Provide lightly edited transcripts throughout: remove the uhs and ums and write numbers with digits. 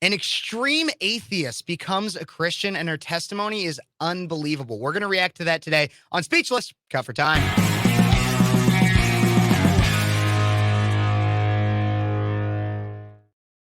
An extreme atheist becomes a Christian, and her testimony is unbelievable. We're going to react to that today on Speechless. Cut for time.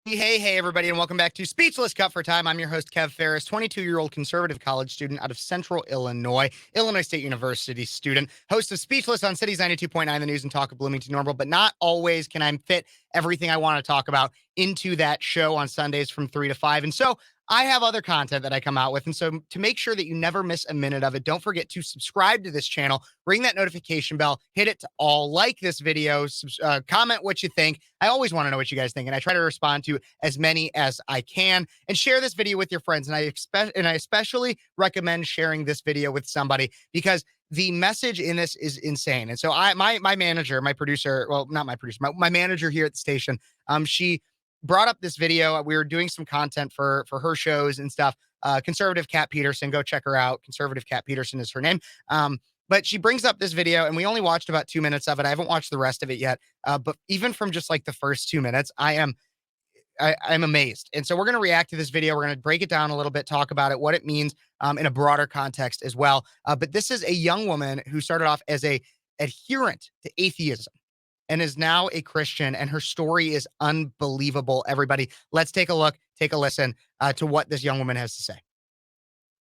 Hey, everybody, and welcome back to Speechless Cut for Time. I'm your host, Kev Phares, 22-year-old conservative college student out of Central Illinois, Illinois State University student, host of Speechless on Cities 92.9, the news and talk of Bloomington Normal, but not always can I fit everything I want to talk about into that show on Sundays from 3 to 5. And so I have other content that I come out with. And so to make sure that you never miss a minute of it, don't forget to subscribe to this channel, ring that notification bell, hit it to all, like this video, comment what you think. I always want to know what you guys think, and I try to respond to as many as I can, and share this video with your friends. And I especially recommend sharing this video with somebody because the message in this is insane. And so my manager, my producer, well, not my producer, my manager here at the station, she brought up this video. We were doing some content for her shows and stuff. Conservative Kat Peterson, go check her out. Conservative Kat Peterson is her name. But she brings up this video, and we only watched about 2 minutes of it. I haven't watched the rest of it yet. But even from just like the first 2 minutes, I'm amazed. And so we're going to react to this video. We're going to break it down a little bit, talk about it, what it means in a broader context as well. But this is a young woman who started off as a adherent to atheism and is now a Christian, and her story is unbelievable. Everybody, let's take a look, take a listen to what this young woman has to say.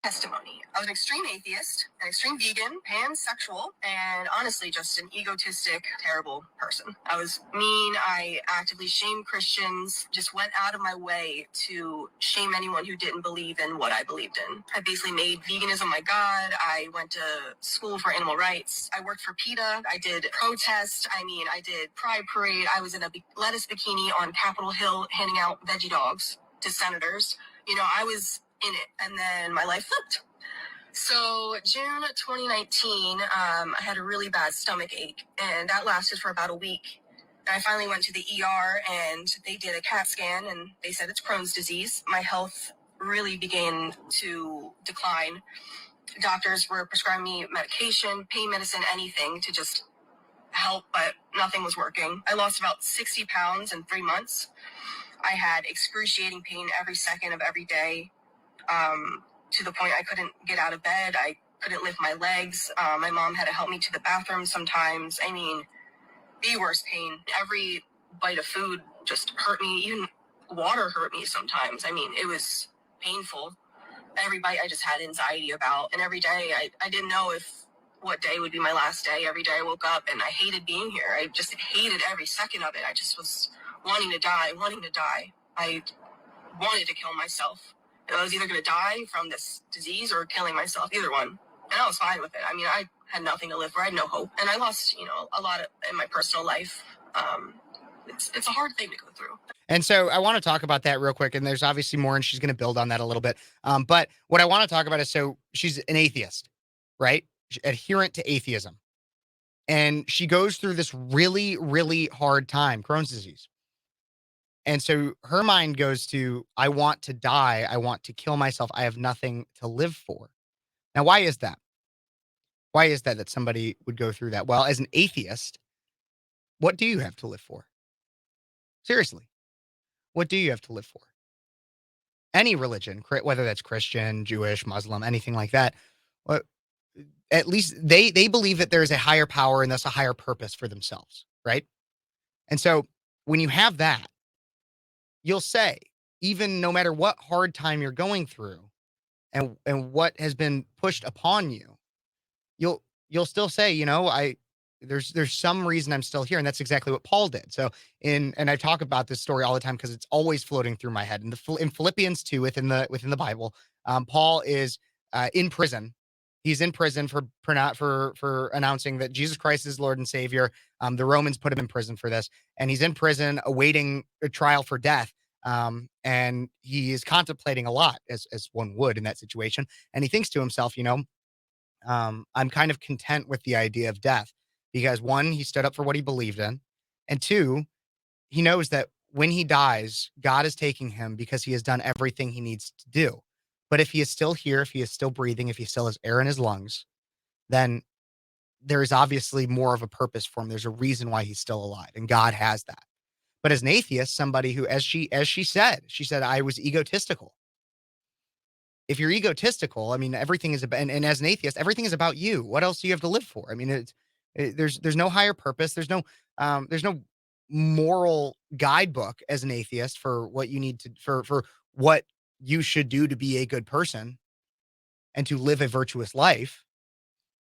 Testimony. I was an extreme atheist, an extreme vegan, pansexual, and honestly just an egotistic, terrible person. I was mean. I actively shamed Christians, just went out of my way to shame anyone who didn't believe in what I believed in. I basically made veganism my god. I went to school for animal rights. I worked for PETA. I did protest. I did Pride Parade. I was in a lettuce bikini on Capitol Hill handing out veggie dogs to senators. I was in it, and then my life flipped. So June 2019, I had a really bad stomach ache, and that lasted for about a week. And I finally went to the ER, and they did a CAT scan, and they said it's Crohn's disease. My health really began to decline. Doctors were prescribing me medication, pain medicine, anything to just help, but nothing was working. I lost about 60 pounds in 3 months. I had excruciating pain every second of every day. To the point I couldn't get out of bed. I couldn't lift my legs. My mom had to help me to the bathroom sometimes. The worst pain. Every bite of food just hurt me. Even water hurt me sometimes. It was painful. Every bite I just had anxiety about. And every day I didn't know what day would be my last day. Every day I woke up and I hated being here. I just hated every second of it. I just was wanting to die. I wanted to kill myself. I was either going to die from this disease or killing myself, either one. And I was fine with it. I had nothing to live for. I had no hope. And I lost, a lot in my personal life. It's a hard thing to go through. And so I want to talk about that real quick. And there's obviously more, and she's going to build on that a little bit. But what I want to talk about is, so she's an atheist, right? Adherent to atheism. And she goes through this really, really hard time, Crohn's disease. And so her mind goes to, I want to die. I want to kill myself. I have nothing to live for. Now, why is that? Why is that somebody would go through that? Well, as an atheist, what do you have to live for? Seriously, what do you have to live for? Any religion, whether that's Christian, Jewish, Muslim, anything like that, at least they believe that there's a higher power and thus a higher purpose for themselves, right? And so when you have that, you'll say, even no matter what hard time you're going through and what has been pushed upon you, you'll still say, there's some reason I'm still here. And that's exactly what Paul did. So and I talk about this story all the time because it's always floating through my head. In Philippians 2, within the Bible, Paul is in prison. He's in prison for announcing that Jesus Christ is Lord and Savior. The Romans put him in prison for this, and he's in prison awaiting a trial for death. And he is contemplating a lot, as one would in that situation. And he thinks to himself, I'm kind of content with the idea of death because, one, he stood up for what he believed in, and two, he knows that when he dies, God is taking him because he has done everything he needs to do. But if he is still here, if he is still breathing, if he still has air in his lungs, then there is obviously more of a purpose for him. There's a reason why he's still alive, and God has that. But as an atheist, somebody who, as she said, I was egotistical. If you're egotistical, I mean, everything is about, and as an atheist, everything is about you. What else do you have to live for? I mean, there's no higher purpose. There's no moral guidebook as an atheist for what you need to, for what you should do to be a good person and to live a virtuous life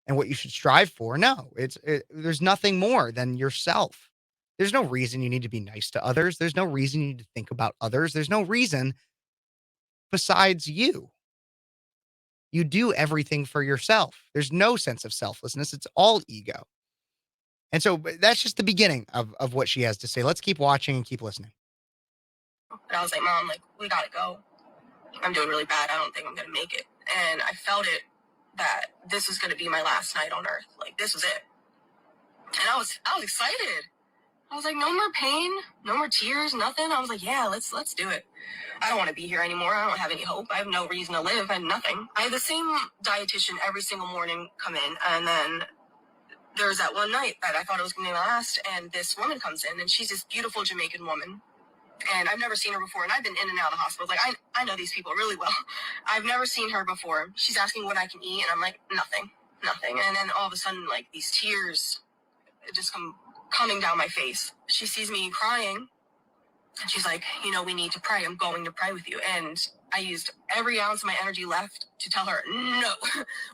and what you should strive for. No, there's nothing more than yourself. There's no reason you need to be nice to others. There's no reason you need to think about others. There's no reason besides you. You do everything for yourself. There's no sense of selflessness. It's all ego. And so that's just the beginning of what she has to say. Let's keep watching and keep listening. And I was like, Mom, like, we gotta go. I'm doing really bad. I don't think I'm gonna make it. And I felt it that this was gonna be my last night on earth. Like, this was it. And I was excited. I was like, no more pain, no more tears, nothing. I was like, yeah, let's do it. I don't want to be here anymore. I don't have any hope. I have no reason to live. I had nothing. I had the same dietitian every single morning come in, and then there was that one night that I thought it was going to be my last, and this woman comes in, and she's this beautiful Jamaican woman, and I've never seen her before, and I've been in and out of hospitals. Like, I know these people really well. I've never seen her before. She's asking what I can eat, and I'm like, nothing. And then all of a sudden, like, these tears just coming down my face. She sees me crying, and she's like, we need to pray. I'm going to pray with you. And I used every ounce of my energy left to tell her, no,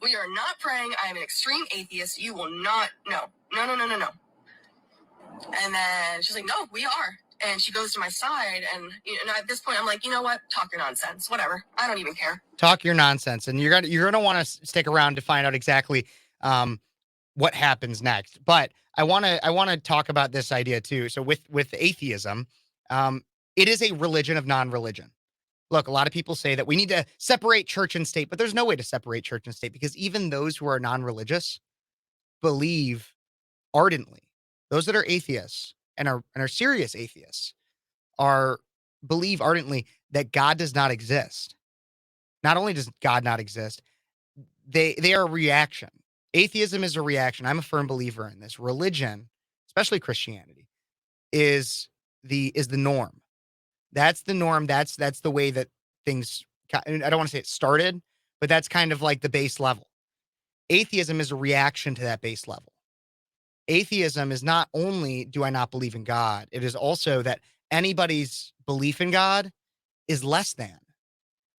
we are not praying. I am an extreme atheist. You will not, no. And then she's like, no, we are. And she goes to my side, and at this point, I'm like, you know what? Talk your nonsense. Whatever. I don't even care. Talk your nonsense. And you're gonna want to stick around to find out exactly what happens next. But I want to talk about this idea too. So with atheism, it is a religion of non-religion. Look, a lot of people say that we need to separate church and state, but there's no way to separate church and state because even those who are non-religious believe ardently. Those that are atheists and are serious atheists believe ardently that God does not exist. Not only does God not exist, they are a reaction. Atheism is a reaction. I'm a firm believer in this. Religion, especially Christianity, is the norm. That's the norm. That's the way that things, I don't want to say it started, but that's kind of like the base level. Atheism is a reaction to that base level. Atheism is not only do I not believe in God, it is also that anybody's belief in God is less than.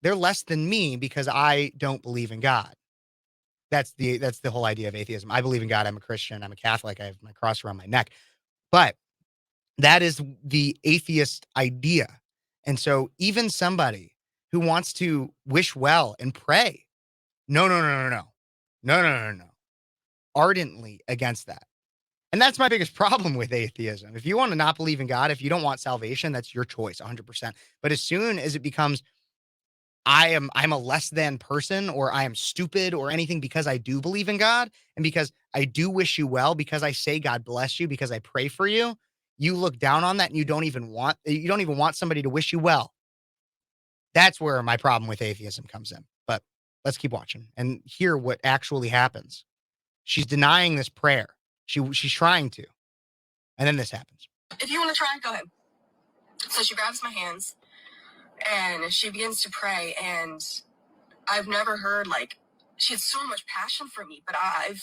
They're less than me because I don't believe in God. That's the whole idea of atheism. I believe in God. I'm a Christian. I'm a Catholic. I have my cross around my neck. But that is the atheist idea. And so even somebody who wants to wish well and pray, no, ardently against that. And that's my biggest problem with atheism. If you want to not believe in God, if you don't want salvation, that's your choice 100%. But as soon as it becomes I'm a less than person or I am stupid or anything because I do believe in God and because I do wish you well, because I say God bless you, because I pray for you, you look down on that and you don't even want somebody to wish you well. That's where my problem with atheism comes in. But let's keep watching and hear what actually happens. She's denying this prayer. She's trying to. And then this happens. If you want to try, go ahead. So she grabs my hands and she begins to pray, and I've never heard, like, she has so much passion for me, but I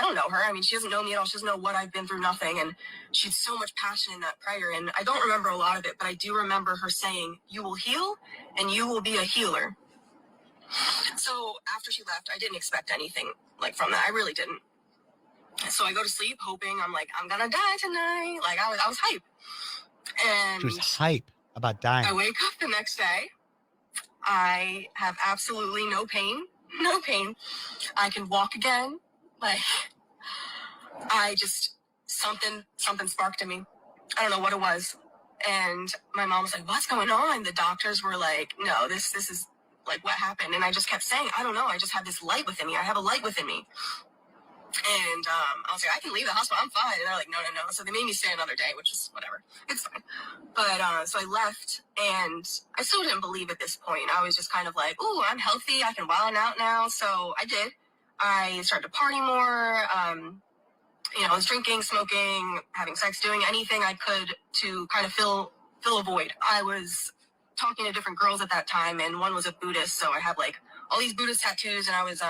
don't know her. I mean, she doesn't know me at all. She doesn't know what I've been through, nothing. And she had so much passion in that prayer. And I don't remember a lot of it, but I do remember her saying, you will heal and you will be a healer. So after she left, I didn't expect anything like from that. I really didn't. So I go to sleep hoping, I'm like, I'm going to die tonight. Like, I was hype. And She was hype about dying. I wake up the next day. I have absolutely no pain. I can walk again. Like, something sparked in me. I don't know what it was. And my mom was like, what's going on? The doctors were like, no, this is like, what happened? And I just kept saying, I don't know. I just have this light within me. I have a light within me. And I was like, I can leave the hospital. I'm fine. And they're like, no. So they made me stay another day, which is whatever. It's fine. But so I left, and I still didn't believe at this point. I was just kind of like, oh, I'm healthy. I can wild out now. So I did. I started to party more. I was drinking, smoking, having sex, doing anything I could to kind of fill a void. I was talking to different girls at that time, and one was a Buddhist, so I had like all these Buddhist tattoos, and I was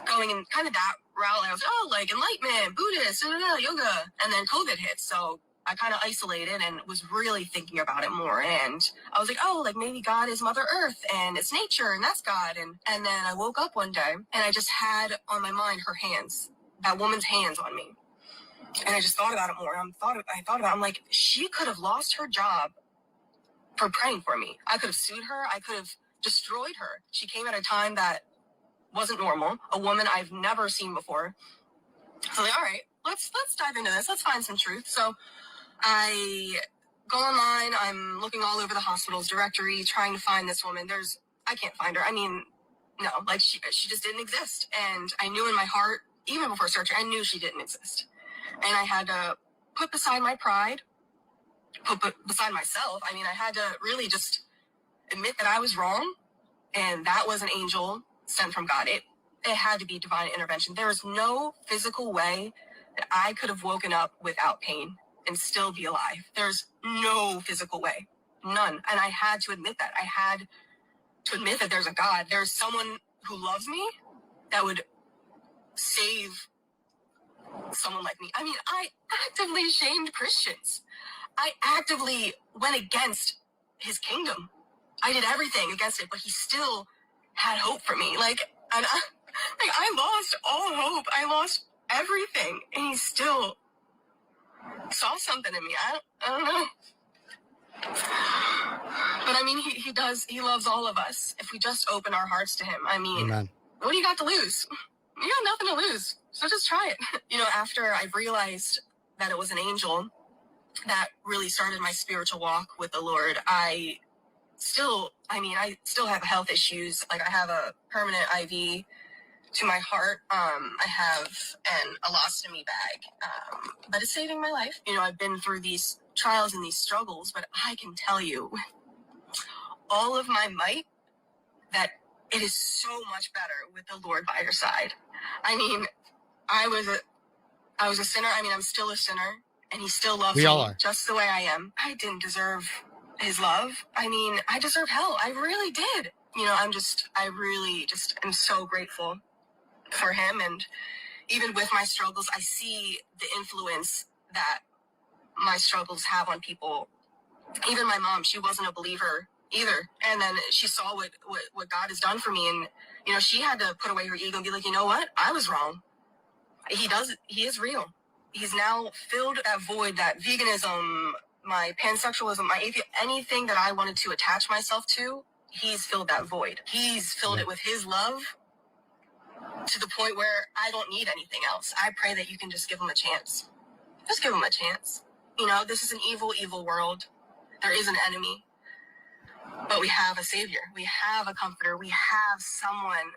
going in kind of that route. I was like enlightenment, Buddhist, yoga, and then COVID hit, so I kind of isolated and was really thinking about it more. And I was like, like maybe God is Mother Earth and it's nature and that's God. And then I woke up one day and I just had on my mind her hands, that woman's hands on me. And I just thought about it more. I'm like, she could have lost her job for praying for me. I could have sued her. I could have destroyed her. She came at a time that wasn't normal. A woman I've never seen before. So I'm like, all right, let's dive into this. Let's find some truth. So I go online. I'm looking all over the hospital's directory, trying to find this woman. I can't find her. I mean, no, like she just didn't exist. And I knew in my heart, even before searching, I knew she didn't exist. And I had to put beside my pride, put beside myself. I mean, I had to really just admit that I was wrong. And that was an angel sent from God. It had to be divine intervention. There was no physical way that I could have woken up without pain and still be alive. There's no physical way. None. And I had to admit that. I had to admit that there's a God. There's someone who loves me that would save someone like me. I mean, I actively shamed Christians. I actively went against his kingdom. I did everything against it, but he still had hope for me. I lost all hope. I lost everything. And he still saw something in me. I don't know. But I mean, he does. He loves all of us if we just open our hearts to him. I mean, Amen. What do you got to lose? You got nothing to lose. So just try it. After I realized that it was an angel that really started my spiritual walk with the Lord, I still have health issues. Like I have a permanent IV to my heart. I have an alostomy bag, but it's saving my life. I've been through these trials and these struggles, but I can tell you all of my might that it is so much better with the Lord by your side. I mean, I was a sinner. I mean, I'm still a sinner, and he still loves me just the way I am. I didn't deserve his love. I mean, I deserve hell. I really did. I really just am so grateful for him. And even with my struggles, I see the influence that my struggles have on people. Even my mom, she wasn't a believer either. And then she saw what God has done for me. And, she had to put away her ego and be like, you know what? I was wrong. He is real. He's now filled that void, that veganism, my pansexualism, my atheism, anything that I wanted to attach myself to, he's filled that void. He's filled it with his love to the point where I don't need anything else. I pray that you can just give him a chance. Just give him a chance. This is an evil, evil world. There is an enemy, but we have a savior. We have a comforter. We have someone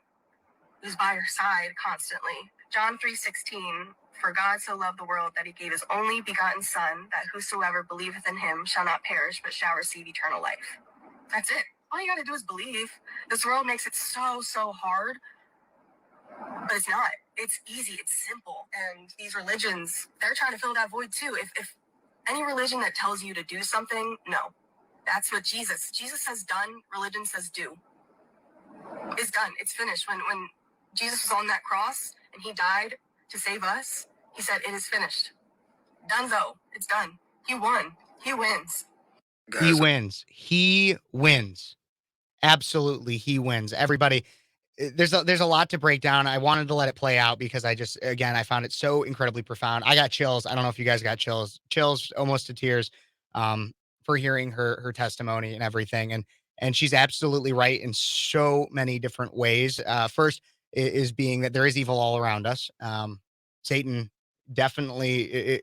who's by your side constantly. John 3:16, for God so loved the world that he gave his only begotten son, that whosoever believeth in him shall not perish, but shall receive eternal life. That's it. All you got to do is believe. This world makes it so, so hard, but it's not. It's easy. It's simple. And these religions, they're trying to fill that void too. If any religion that tells you to do something, no. That's what Jesus says done, religion says do. It's done. It's finished. When Jesus was on that cross and he died to save us, he said, it is finished. Donezo. It's done. He won. He wins. He wins. He wins. Absolutely, he wins. Everybody, there's a lot to break down. I wanted to let it play out because I found it so incredibly profound. I got chills. I don't know if you guys got chills almost to tears, for hearing her testimony and everything. And she's absolutely right in so many different ways. First is being that there is evil all around us. Satan definitely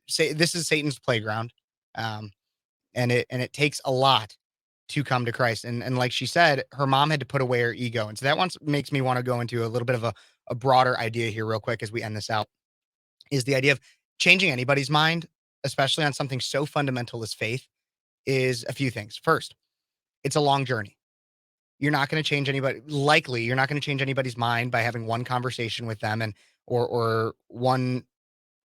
say this is Satan's playground. And it takes a lot to come to Christ. And like she said, her mom had to put away her ego. And so that makes me want to go into a little bit of a broader idea here real quick as we end this out, is the idea of changing anybody's mind, especially on something so fundamental as faith, is a few things. First, it's a long journey. You're not going to change anybody. Likely, you're not going to change anybody's mind by having one conversation with them or one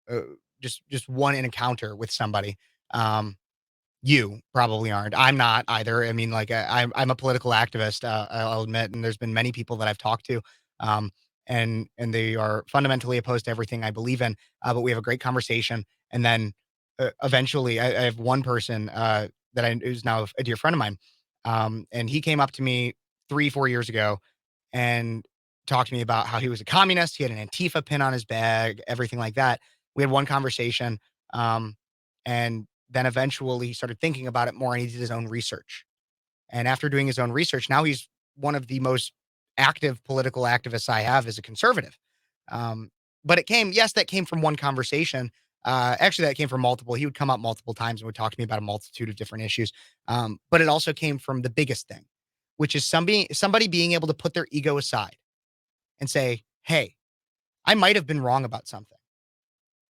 uh, just one encounter with somebody. Um, you probably aren't. I'm not either. I mean, like, I'm a political activist, I'll admit, and there's been many people that I've talked to, um, and they are fundamentally opposed to everything I believe in, but we have a great conversation, and then, eventually, I have one person, that I who's now a dear friend of mine, and he came up to me 3, 4 years ago and talked to me about how he was a communist, he had an Antifa pin on his bag, everything like that. We had one conversation, um, and then eventually he started thinking about it more and he did his own research. And after doing his own research, now he's one of the most active political activists I have as a conservative. Um, but it came, yes, that came from one conversation. Actually, that came from multiple. He would come up multiple times and would talk to me about a multitude of different issues. But it also came from the biggest thing, which is somebody being able to put their ego aside and say, "Hey, I might have been wrong about something.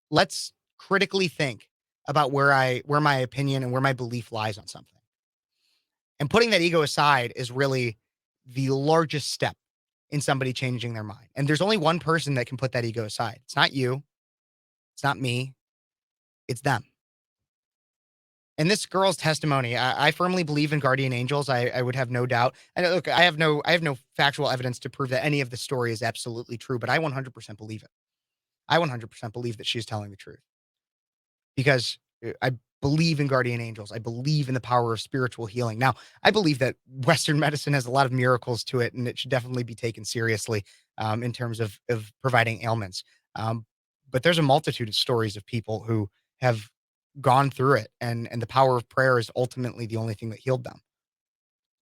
Let's critically think about where my opinion and where my belief lies on something." And putting that ego aside is really the largest step in somebody changing their mind. And there's only one person that can put that ego aside. It's not you, it's not me, it's them. And this girl's testimony, I firmly believe in guardian angels. I would have no doubt. And look, I have no factual evidence to prove that any of the story is absolutely true, but I 100% believe it. I 100% believe that she's telling the truth because I believe in guardian angels. I believe in the power of spiritual healing. Now, I believe that Western medicine has a lot of miracles to it, and it should definitely be taken seriously in terms of providing ailments. Um, but there's a multitude of stories of people who have gone through it, and the power of prayer is ultimately the only thing that healed them,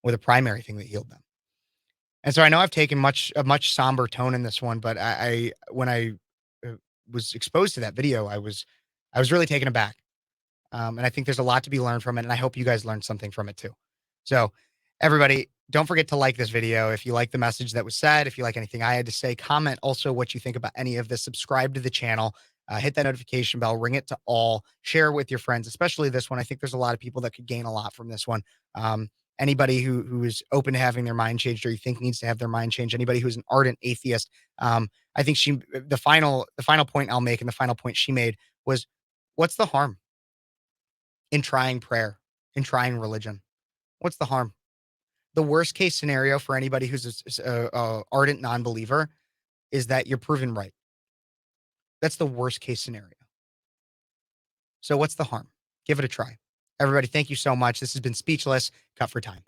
or the primary thing that healed them. And so I know I've taken a much somber tone in this one, but I when I was exposed to that video, I was really taken aback. And I think there's a lot to be learned from it. And I hope you guys learned something from it too. So, everybody, don't forget to like this video. If you like the message that was said, if you like anything I had to say, comment also what you think about any of this. Subscribe to the channel, hit that notification bell, ring it to all, share with your friends, especially this one. I think there's a lot of people that could gain a lot from this one. Anybody who is open to having their mind changed or you think needs to have their mind changed, anybody who's an ardent atheist, I think the final point I'll make and the final point she made was, what's the harm in trying prayer, in trying religion? What's the harm? The worst case scenario for anybody who's a ardent non-believer is that you're proven right. That's the worst case scenario. So what's the harm? Give it a try. Everybody, thank you so much. This has been Speechless, Cut for Time.